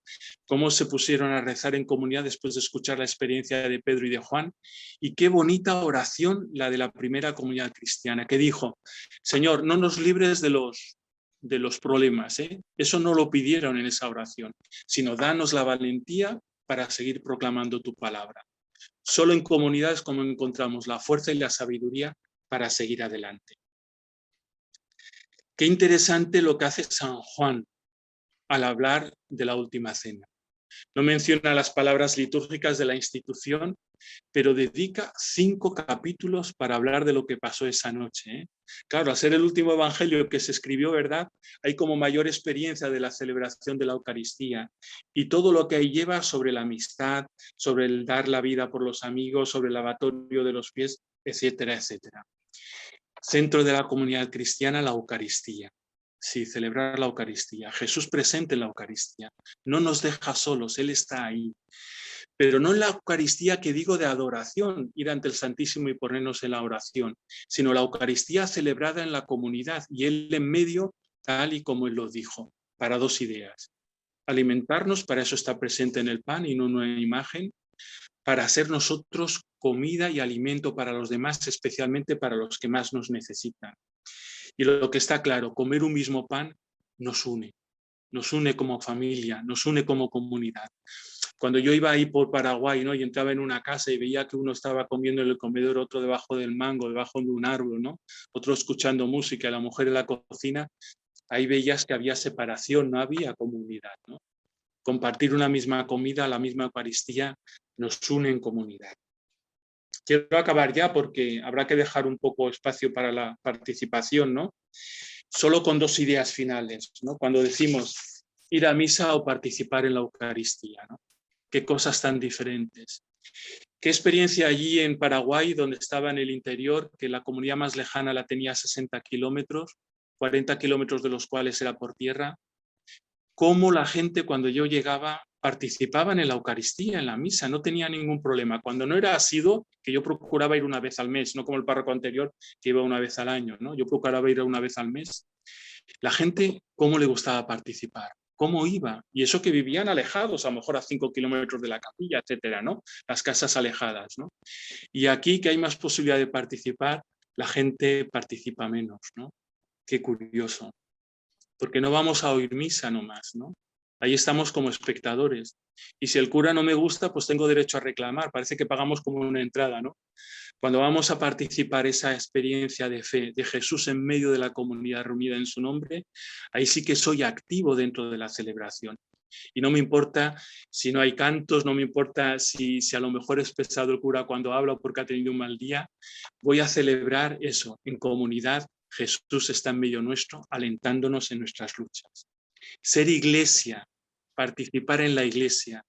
Cómo se pusieron a rezar en comunidad después de escuchar la experiencia de Pedro y de Juan. Y qué bonita oración la de la primera comunidad cristiana, que dijo, Señor, no nos libres de los problemas, ¿eh? Eso no lo pidieron en esa oración, sino danos la valentía para seguir proclamando tu palabra. Solo en comunidades como encontramos la fuerza y la sabiduría para seguir adelante. Qué interesante lo que hace San Juan al hablar de la última cena. No menciona las palabras litúrgicas de la institución, pero dedica 5 capítulos para hablar de lo que pasó esa noche, ¿eh? Claro, al ser el último evangelio que se escribió, ¿verdad? Hay como mayor experiencia de la celebración de la Eucaristía y todo lo que ahí lleva sobre la amistad, sobre el dar la vida por los amigos, sobre el lavatorio de los pies, etcétera, etcétera. Centro de la comunidad cristiana, la Eucaristía. Sí, celebrar la Eucaristía. Jesús presente en la Eucaristía. No nos deja solos, Él está ahí. Pero no en la Eucaristía que digo de adoración, ir ante el Santísimo y ponernos en la oración, sino la Eucaristía celebrada en la comunidad y Él en medio, tal y como Él lo dijo, para 2 ideas. Alimentarnos, para eso está presente en el pan y no en una imagen, para ser nosotros comida y alimento para los demás, especialmente para los que más nos necesitan. Y lo que está claro, comer un mismo pan nos une como familia, nos une como comunidad. Cuando yo iba ahí por Paraguay, ¿no? Y entraba en una casa y veía que uno estaba comiendo en el comedor, otro debajo del mango, debajo de un árbol, ¿no? Otro escuchando música, la mujer en la cocina, ahí veías que había separación, no había comunidad, ¿no? Compartir una misma comida, la misma Eucaristía, nos une en comunidad. Quiero acabar ya porque habrá que dejar un poco espacio para la participación, ¿no? Solo con 2 ideas finales, ¿no? Cuando decimos ir a misa o participar en la Eucaristía, ¿no? Qué cosas tan diferentes. Qué experiencia allí en Paraguay, donde estaba en el interior, que la comunidad más lejana la tenía a 60 kilómetros, 40 kilómetros de los cuales era por tierra. Cómo la gente cuando yo llegaba participaban en la Eucaristía, en la misa, no tenía ningún problema. Cuando no era asiduo, que yo procuraba ir una vez al mes, no como el párroco anterior que iba una vez al año, ¿no? Yo procuraba ir una vez al mes. La gente, ¿cómo le gustaba participar? ¿Cómo iba? Y eso que vivían alejados, a lo mejor a 5 kilómetros de la capilla, etcétera, ¿no? Las casas alejadas, ¿no? Y aquí que hay más posibilidad de participar, la gente participa menos, ¿no? Qué curioso. Porque no vamos a oír misa nomás, ¿no? Ahí estamos como espectadores. Y si el cura no me gusta, pues tengo derecho a reclamar. Parece que pagamos como una entrada, ¿no? Cuando vamos a participar esa experiencia de fe de Jesús en medio de la comunidad reunida en su nombre, ahí sí que soy activo dentro de la celebración. Y no me importa si no hay cantos, no me importa si a lo mejor es pesado el cura cuando habla porque ha tenido un mal día. Voy a celebrar eso en comunidad. Jesús está en medio nuestro, alentándonos en nuestras luchas. Ser iglesia, participar en la iglesia.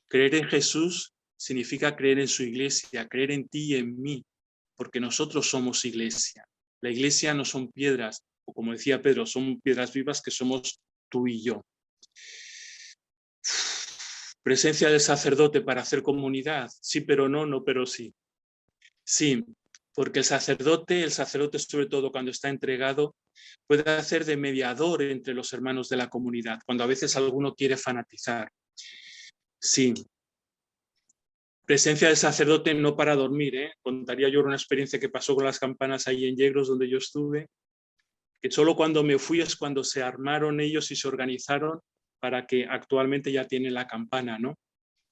Creer en Jesús significa creer en su iglesia, creer en ti y en mí, porque nosotros somos iglesia. La iglesia no son piedras, o como decía Pedro, son piedras vivas que somos tú y yo. Presencia del sacerdote para hacer comunidad, sí pero no, no pero sí. Sí, porque el sacerdote sobre todo cuando está entregado, puede hacer de mediador entre los hermanos de la comunidad, cuando a veces alguno quiere fanatizar. Sí. Presencia del sacerdote no para dormir, ¿eh? Contaría yo una experiencia que pasó con las campanas ahí en Yegros, donde yo estuve, que solo cuando me fui es cuando se armaron ellos y se organizaron para que actualmente ya tienen la campana, ¿no?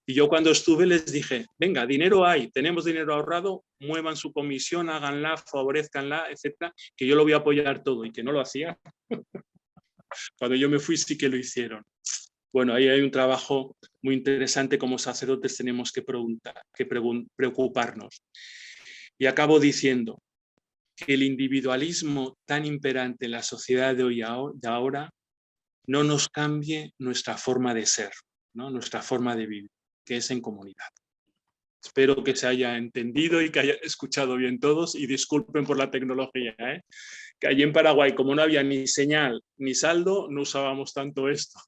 Y yo cuando estuve les dije, venga, dinero hay, tenemos dinero ahorrado, muevan su comisión, háganla, favorezcanla, etcétera, que yo lo voy a apoyar todo, y que no lo hacía. Cuando yo me fui sí que lo hicieron. Bueno, ahí hay un trabajo muy interesante. Como sacerdotes tenemos que preocuparnos. Y acabo diciendo que el individualismo tan imperante en la sociedad de hoy de ahora no nos cambie nuestra forma de ser, ¿no? Nuestra forma de vivir, que es en comunidad. Espero que se haya entendido y que hayan escuchado bien todos, y disculpen por la tecnología, ¿eh? Que allí en Paraguay, como no había ni señal ni saldo, no usábamos tanto esto.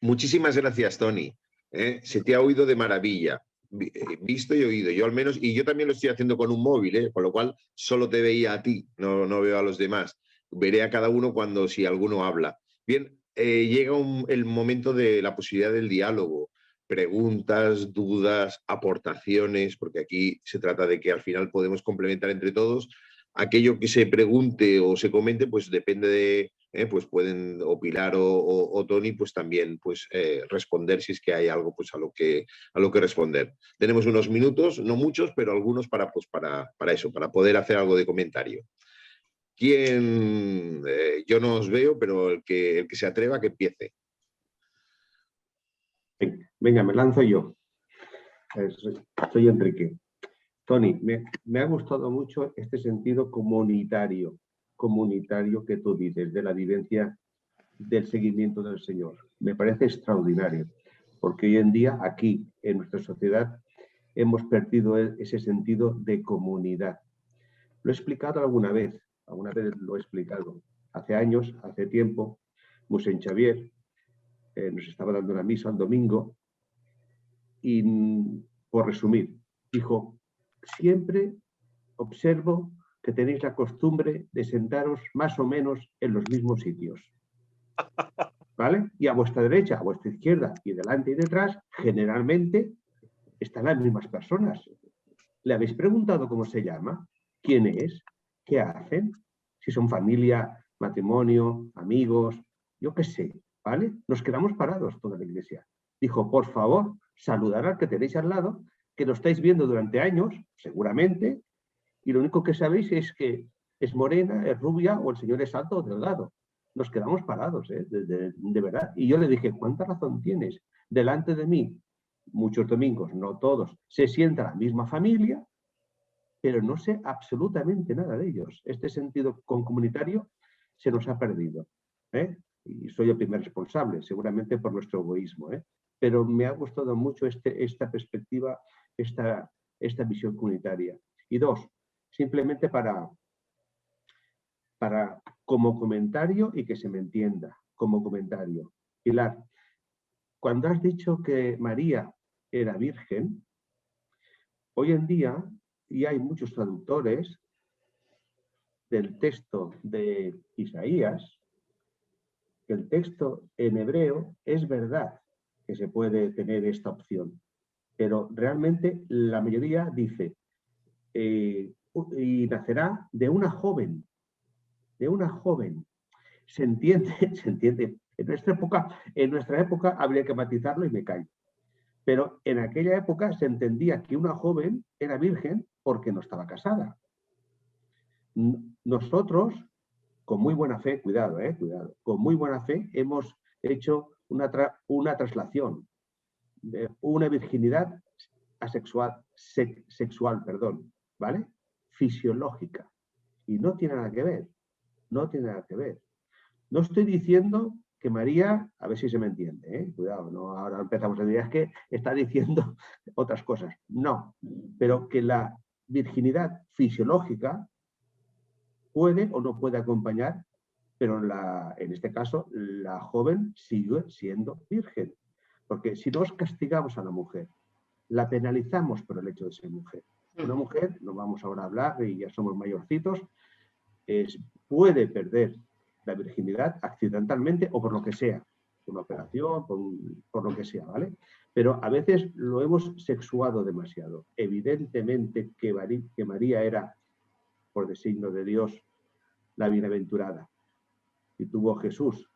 Muchísimas gracias, Tony. Se te ha oído de maravilla, visto y oído. Yo al menos, y yo también lo estoy haciendo con un móvil, con lo cual solo te veía a ti, no veo a los demás. Veré a cada uno si alguno habla. Bien, llega el momento de la posibilidad del diálogo. Preguntas, dudas, aportaciones, porque aquí se trata de que al final podemos complementar entre todos. Aquello que se pregunte o se comente, pues depende de, pues pueden o Pilar o Tony, pues también pues, responder si es que hay algo pues, a lo que responder. Tenemos unos minutos, no muchos, pero algunos para eso, para poder hacer algo de comentario. ¿Quién? Yo no os veo, pero el que se atreva, que empiece. Venga, me lanzo yo. Soy Enrique. Tony, me ha gustado mucho este sentido comunitario que tú dices, de la vivencia del seguimiento del Señor. Me parece extraordinario, porque hoy en día aquí, en nuestra sociedad, hemos perdido ese sentido de comunidad. Lo he explicado alguna vez lo he explicado. Hace años, hace tiempo, Mosén Xavier nos estaba dando una misa el domingo y, por resumir, dijo: siempre observo que tenéis la costumbre de sentaros más o menos en los mismos sitios, ¿vale? Y a vuestra derecha, a vuestra izquierda y delante y detrás, generalmente están las mismas personas. ¿Le habéis preguntado cómo se llama? ¿Quién es? ¿Qué hacen? Si son familia, matrimonio, amigos, yo qué sé, ¿vale? Nos quedamos parados toda la iglesia. Dijo: por favor, saludar al que tenéis al lado, que lo estáis viendo durante años, seguramente, y lo único que sabéis es que es morena, es rubia, o el señor es alto o delgado. Nos quedamos parados, de verdad. Y yo le dije: ¿cuánta razón tienes? Delante de mí, muchos domingos, no todos, se sienta la misma familia, pero no sé absolutamente nada de ellos. Este sentido comunitario se nos ha perdido, ¿eh? Y soy el primer responsable, seguramente por nuestro egoísmo, ¿eh? Pero me ha gustado mucho esta perspectiva, esta visión comunitaria. Y dos, simplemente como comentario, y que se me entienda, como comentario. Pilar, cuando has dicho que María era virgen, hoy en día, y hay muchos traductores del texto de Isaías, que el texto en hebreo es verdad que se puede tener esta opción, pero realmente la mayoría dice y nacerá de una joven, Se entiende, se entiende. En nuestra época habría que matizarlo y me callo. Pero en aquella época se entendía que una joven era virgen porque no estaba casada. Nosotros, con muy buena fe, cuidado, con muy buena fe hemos hecho una traslación de una virginidad sexual, ¿vale? Fisiológica. Y no tiene nada que ver, no tiene nada que ver. No estoy diciendo que María, a ver si se me entiende, cuidado, no, ahora empezamos a decir, es que está diciendo otras cosas. No, pero que la virginidad fisiológica puede o no puede acompañar, pero en este caso la joven sigue siendo virgen. Porque si nos castigamos a la mujer, la penalizamos por el hecho de ser mujer. Una mujer, no vamos ahora a hablar y ya somos mayorcitos, puede perder la virginidad accidentalmente o por lo que sea, por una operación, por lo que sea, ¿vale? Pero a veces lo hemos sexuado demasiado. Evidentemente que María era, por designio de Dios, la bienaventurada. Y tuvo Jesús,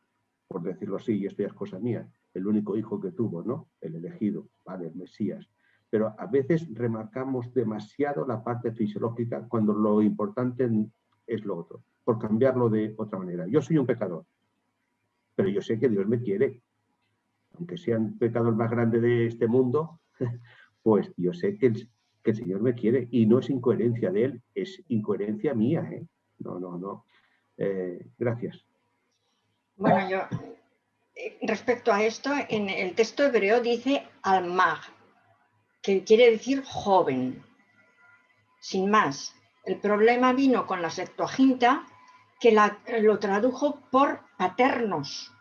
por decirlo así, y esto ya es cosa mía, el único hijo que tuvo, ¿no? El elegido, ¿vale? El Mesías. Pero a veces remarcamos demasiado la parte fisiológica cuando lo importante es lo otro, por cambiarlo de otra manera. Yo soy un pecador, pero yo sé que Dios me quiere. Aunque sea el pecador más grande de este mundo, pues yo sé que el Señor me quiere y no es incoherencia de Él, es incoherencia mía, ¿eh? No. Gracias. Bueno, yo, respecto a esto, en el texto hebreo dice al-mag, que quiere decir joven, sin más. El problema vino con la Septuaginta, que lo tradujo por paternos,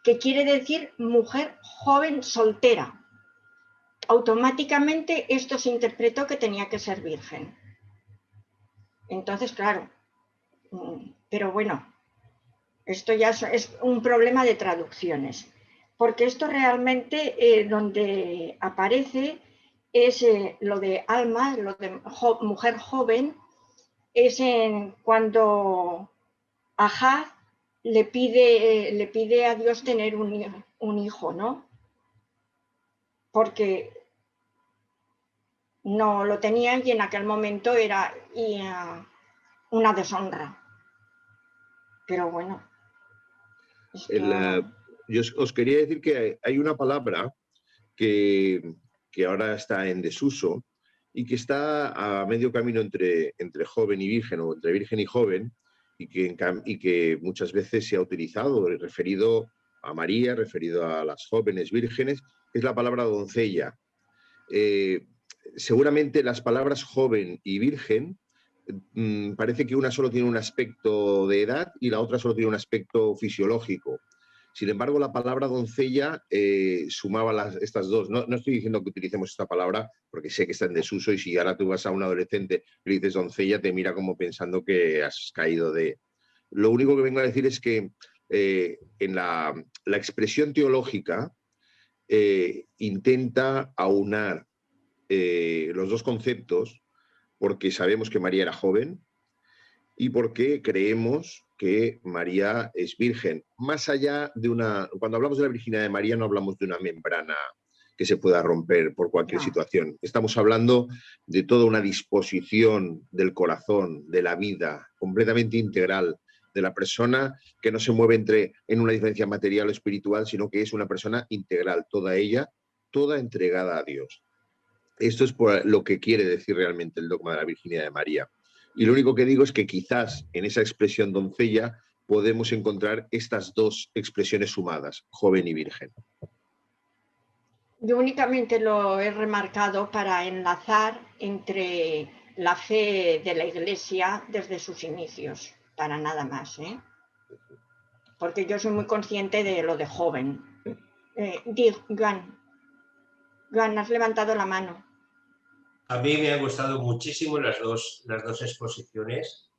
que quiere decir mujer joven soltera. Automáticamente esto se interpretó que tenía que ser virgen. Entonces, claro, pero bueno, esto ya es un problema de traducciones, porque esto realmente donde aparece es lo de alma, lo de mujer joven, es cuando Ahaz le pide a Dios tener un hijo, ¿no? Porque no lo tenían y en aquel momento era una deshonra. Pero bueno. Yo os quería decir que hay una palabra que ahora está en desuso y que está a medio camino entre joven y virgen o entre virgen y joven y que muchas veces se ha utilizado referido a María, referido a las jóvenes vírgenes, que es la palabra doncella. Seguramente las palabras joven y virgen parece que una solo tiene un aspecto de edad y la otra solo tiene un aspecto fisiológico. Sin embargo, la palabra doncella sumaba estas dos. No estoy diciendo que utilicemos esta palabra porque sé que está en desuso y si ahora tú vas a un adolescente y le dices doncella, te mira como pensando que has caído de... Lo único que vengo a decir es que en la expresión teológica intenta aunar los dos conceptos porque sabemos que María era joven y porque creemos que María es virgen. Más allá de cuando hablamos de la virginidad de María no hablamos de una membrana que se pueda romper por cualquier situación. Estamos hablando de toda una disposición del corazón, de la vida, completamente integral, de la persona que no se mueve en una diferencia material o espiritual, sino que es una persona integral, toda ella, toda entregada a Dios. Esto es por lo que quiere decir realmente el dogma de la virginidad de María. Y lo único que digo es que quizás en esa expresión doncella podemos encontrar estas dos expresiones sumadas, joven y virgen. Yo únicamente lo he remarcado para enlazar entre la fe de la Iglesia desde sus inicios, para nada más, ¿eh? Porque yo soy muy consciente de lo de joven. Joan, has levantado la mano. A mí me han gustado muchísimo las dos exposiciones.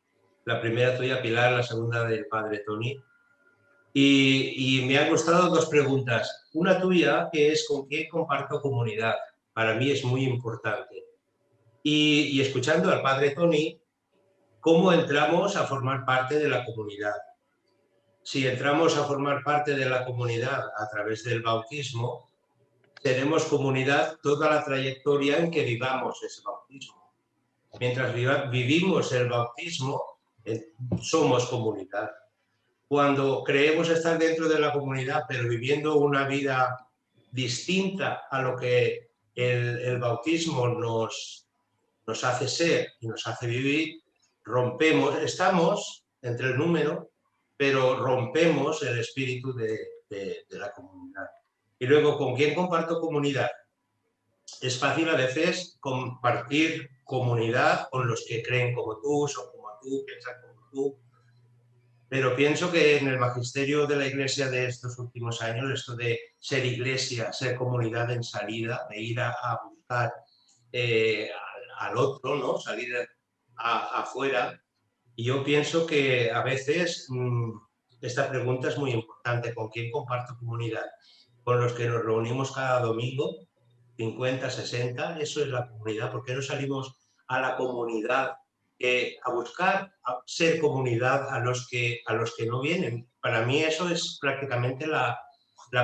La primera tuya, Pilar, la segunda del padre Tony. Y me han gustado dos preguntas. Una tuya, que es ¿con qué comparto comunidad? Para mí es muy importante. Y escuchando al padre Tony, ¿cómo entramos a formar parte de la comunidad? Si entramos a formar parte de la comunidad a través del bautismo, seremos comunidad toda la trayectoria en que vivamos ese bautismo. Mientras vivimos el bautismo, somos comunidad. Cuando creemos estar dentro de la comunidad, pero viviendo una vida distinta a lo que el bautismo nos hace ser y nos hace vivir, estamos entre el número, pero rompemos el espíritu de la comunidad. Y luego, ¿con quién comparto comunidad? Es fácil a veces compartir comunidad con los que creen como tú, son como tú, piensan como tú. Pero pienso que en el magisterio de la Iglesia de estos últimos años, esto de ser iglesia, ser comunidad en salida, de ir a buscar al otro, ¿no? Salir afuera. Y yo pienso que a veces esta pregunta es muy importante. ¿Con quién comparto comunidad? Con los que nos reunimos cada domingo, 50, 60, eso es la comunidad. ¿Por qué no salimos a la comunidad? A buscar ser comunidad a los que no vienen. Para mí eso es prácticamente la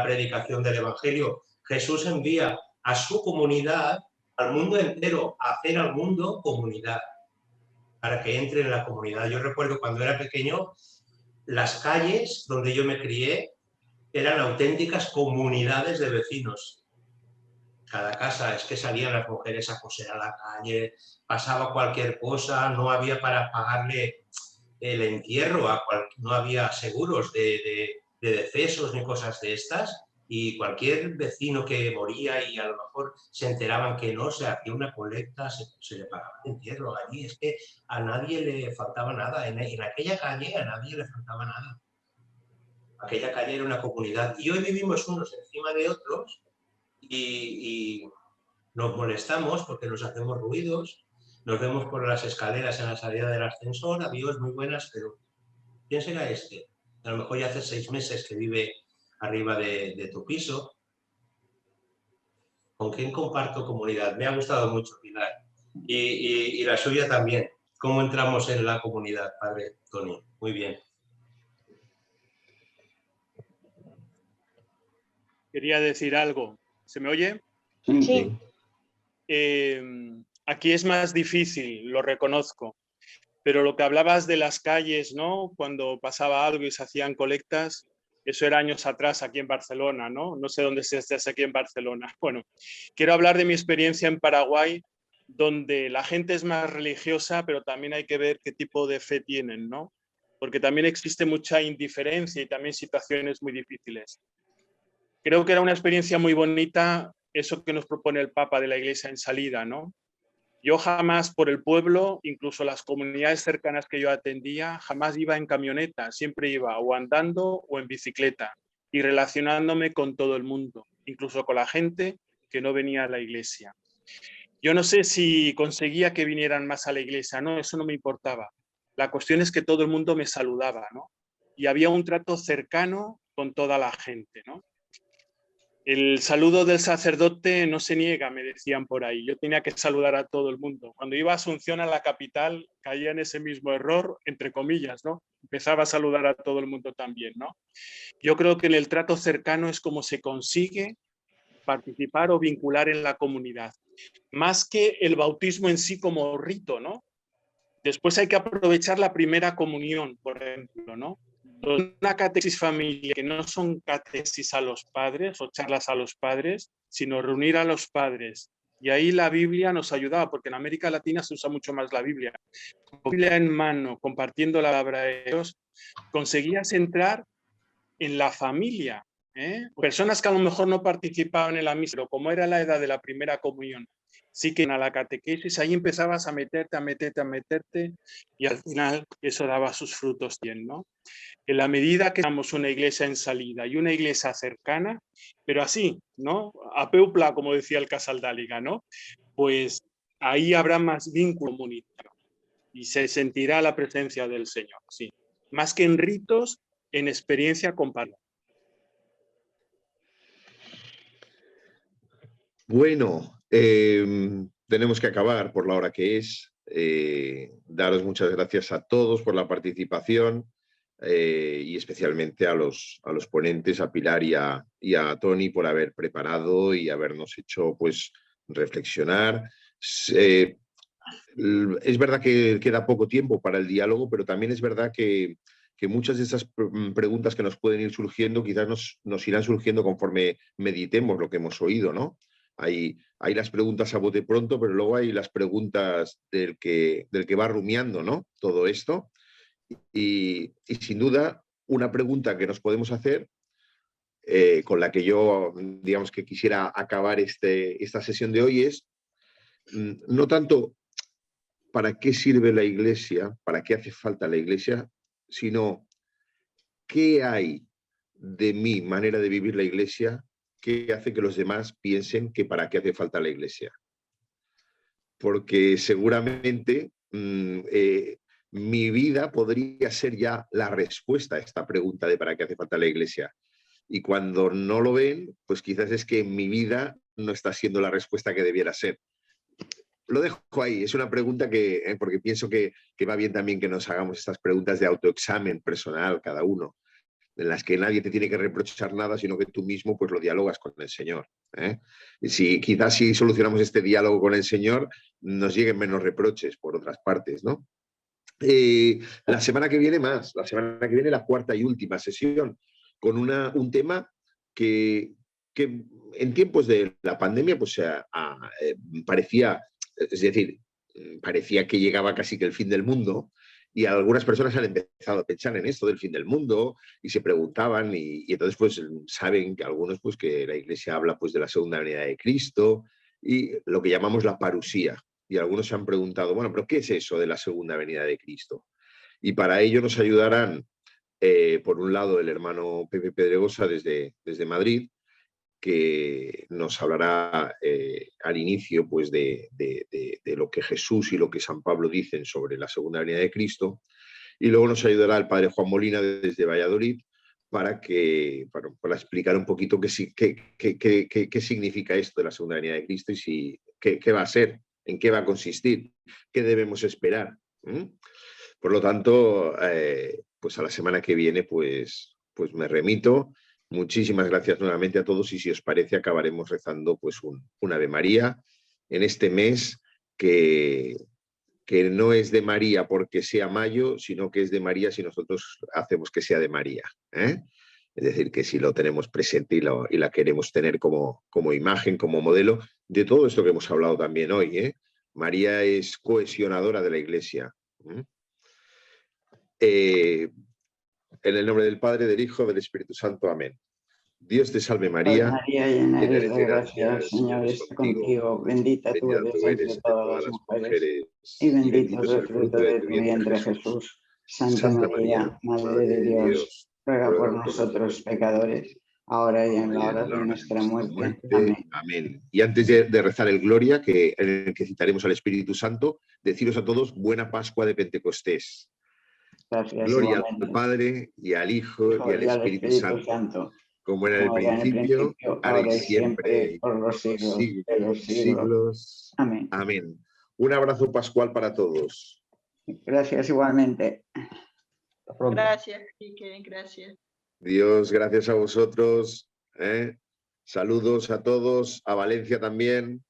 predicación del Evangelio. Jesús envía a su comunidad, al mundo entero, a hacer al mundo comunidad, para que entre en la comunidad. Yo recuerdo cuando era pequeño, las calles donde yo me crié eran auténticas comunidades de vecinos. Cada casa, es que salían las mujeres a coser a la calle, pasaba cualquier cosa, no había para pagarle el entierro, no había seguros de decesos ni cosas de estas, y cualquier vecino que moría y a lo mejor se enteraban que no, se hacía una colecta, se le pagaba el entierro allí. Es que a nadie le faltaba nada, en aquella calle a nadie le faltaba nada. Aquella calle era una comunidad, y hoy vivimos unos encima de otros y nos molestamos porque nos hacemos ruidos, nos vemos por las escaleras en la salida del ascensor, adiós, muy buenas, pero ¿quién será este? A lo mejor ya hace 6 meses que vive arriba de tu piso. ¿Con quién comparto comunidad? Me ha gustado mucho, Pilar. Y la suya también. ¿Cómo entramos en la comunidad, padre Tony? Muy bien. Quería decir algo. ¿Se me oye? Sí. Aquí es más difícil, lo reconozco. Pero lo que hablabas de las calles, ¿no? Cuando pasaba algo y se hacían colectas, eso era años atrás aquí en Barcelona, ¿no? No sé dónde se estés aquí en Barcelona. Bueno, quiero hablar de mi experiencia en Paraguay, donde la gente es más religiosa, pero también hay que ver qué tipo de fe tienen, ¿no? Porque también existe mucha indiferencia y también situaciones muy difíciles. Creo que era una experiencia muy bonita eso que nos propone el Papa de la Iglesia en salida, ¿no? Yo jamás por el pueblo, incluso las comunidades cercanas que yo atendía, jamás iba en camioneta, siempre iba o andando o en bicicleta y relacionándome con todo el mundo, incluso con la gente que no venía a la iglesia. Yo no sé si conseguía que vinieran más a la iglesia, no, eso no me importaba. La cuestión es que todo el mundo me saludaba, ¿no? Y había un trato cercano con toda la gente, ¿no? El saludo del sacerdote no se niega, me decían por ahí. Yo tenía que saludar a todo el mundo. Cuando iba a Asunción, a la capital, caía en ese mismo error, entre comillas, ¿no? Empezaba a saludar a todo el mundo también, ¿no? Yo creo que en el trato cercano es como se consigue participar o vincular en la comunidad. Más que el bautismo en sí como rito, ¿no? Después hay que aprovechar la primera comunión, por ejemplo, ¿no? Una catequesis familiar que no son catequesis a los padres o charlas a los padres, sino reunir a los padres. Y ahí la Biblia nos ayudaba, porque en América Latina se usa mucho más la Biblia. Con la Biblia en mano, compartiendo la palabra de Dios, conseguías entrar en la familia. Personas que a lo mejor no participaban en la misa, pero como era la edad de la primera comunión, sí que a la catequesis, ahí empezabas a meterte, y al final eso daba sus frutos bien, ¿no? En la medida que éramos una iglesia en salida y una iglesia cercana, pero así, ¿no? A peupla, como decía el Casaldáliga, ¿no? Pues ahí habrá más vínculo comunitario y se sentirá la presencia del Señor, sí. Más que en ritos, en experiencia compartida. Bueno, tenemos que acabar por la hora que es. Daros muchas gracias a todos por la participación y especialmente a los ponentes, a Pilar y a Tony por haber preparado y habernos hecho pues reflexionar. Es verdad que queda poco tiempo para el diálogo, pero también es verdad que muchas de esas preguntas que nos pueden ir surgiendo quizás nos irán surgiendo conforme meditemos lo que hemos oído, ¿no? Hay las preguntas a bote pronto, pero luego hay las preguntas del que va rumiando, ¿no? Todo esto. Y sin duda, una pregunta que nos podemos hacer, con la que yo, digamos, que quisiera acabar esta sesión de hoy es, no tanto para qué sirve la Iglesia, para qué hace falta la Iglesia, sino qué hay de mi manera de vivir la Iglesia que hace que los demás piensen que para qué hace falta la Iglesia. Porque seguramente mi vida podría ser ya la respuesta a esta pregunta de para qué hace falta la Iglesia. Y cuando no lo ven, pues quizás es que mi vida no está siendo la respuesta que debiera ser. Lo dejo ahí, es una pregunta porque pienso que va bien también que nos hagamos estas preguntas de autoexamen personal cada uno. en las que nadie te tiene que reprochar nada, sino que tú mismo pues lo dialogas con el Señor. Y quizás si solucionamos este diálogo con el Señor, nos lleguen menos reproches por otras partes, ¿no? La semana que viene la semana que viene la cuarta y última sesión, con un tema que en tiempos de la pandemia pues parecía, es decir, parecía que llegaba casi que el fin del mundo, y algunas personas han empezado a pensar en esto del fin del mundo y se preguntaban, y entonces pues saben que algunos pues que la Iglesia habla pues de la segunda venida de Cristo y lo que llamamos la parusía. Y algunos se han preguntado, bueno, ¿pero qué es eso de la segunda venida de Cristo? Y para ello nos ayudarán, por un lado, el hermano Pepe Pedregosa desde Madrid, que nos hablará al inicio pues, de lo que Jesús y lo que San Pablo dicen sobre la segunda venida de Cristo. Y luego nos ayudará el padre Juan Molina desde Valladolid para explicar un poquito qué significa esto de la segunda venida de Cristo y qué va a ser, en qué va a consistir, qué debemos esperar. Por lo tanto, pues a la semana que viene pues me remito. Muchísimas gracias nuevamente a todos y si os parece acabaremos rezando pues un Ave María en este mes que no es de María porque sea mayo, sino que es de María si nosotros hacemos que sea de María. Es decir, que si lo tenemos presente y la queremos tener como imagen, como modelo de todo esto que hemos hablado también hoy. María es cohesionadora de la Iglesia. En el nombre del Padre, del Hijo, del Espíritu Santo. Amén. Dios te salve María. María, llena eres de gracia, el Señor está contigo. Bendita tú eres entre todas las mujeres y bendito es el fruto de tu vientre, Jesús. Santa María, Madre de Dios, ruega por nosotros pecadores, ahora y en la hora de nuestra muerte. Amén. Amén. Y antes de rezar el Gloria, en el que citaremos al Espíritu Santo, deciros a todos buena Pascua de Pentecostés. Gracias, Gloria igualmente. al Padre y al Hijo y al Espíritu Santo, como era en el principio, ahora y siempre, por los siglos de los siglos. Amén. Amén. Un abrazo pascual para todos. Gracias igualmente. Gracias, Quique, gracias. Dios, gracias a vosotros. Saludos a todos, a Valencia también.